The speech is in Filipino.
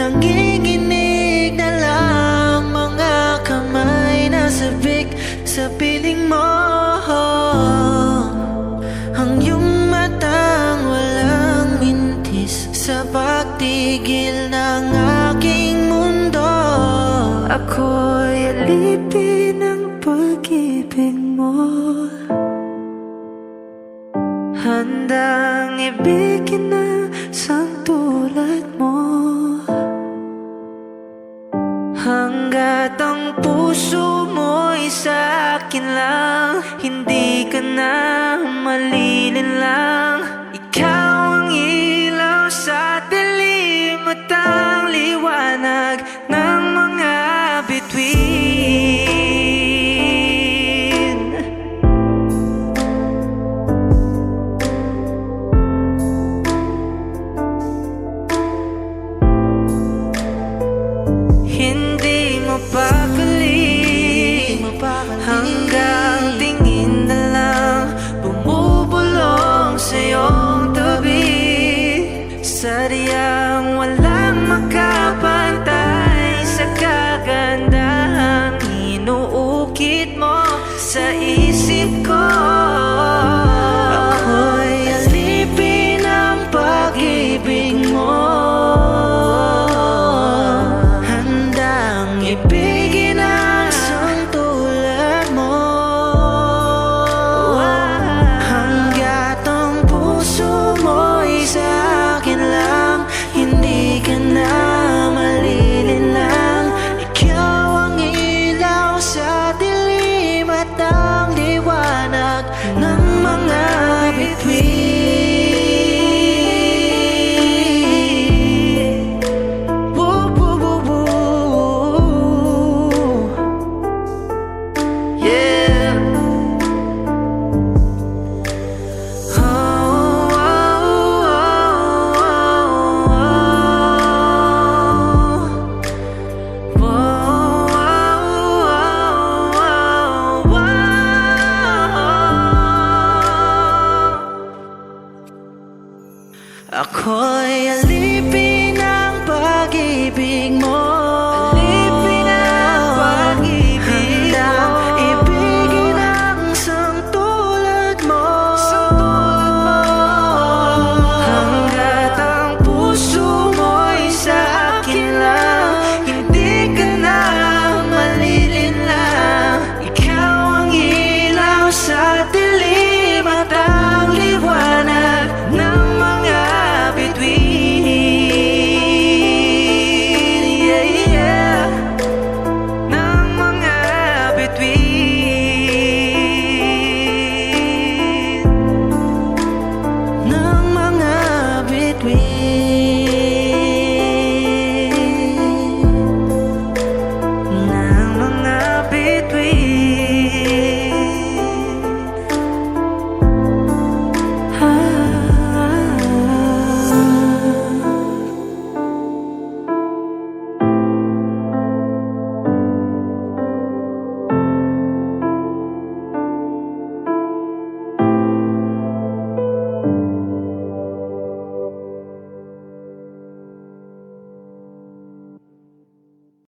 Nanginginig na lang mga kamay na sabik sa piling mo. Ang iyong matang walang mintis sa pagtigil ng aking mundo. Ako'y alipin ng pag-ibig mo, handang ibigin na sang tulad mo. Hanggat ang puso mo'y sa'kin lang, hindi ka na malilinlang. Ikaw ang ilaw sa dilim at ang liwanag ng mga bituin. Hindi mo pa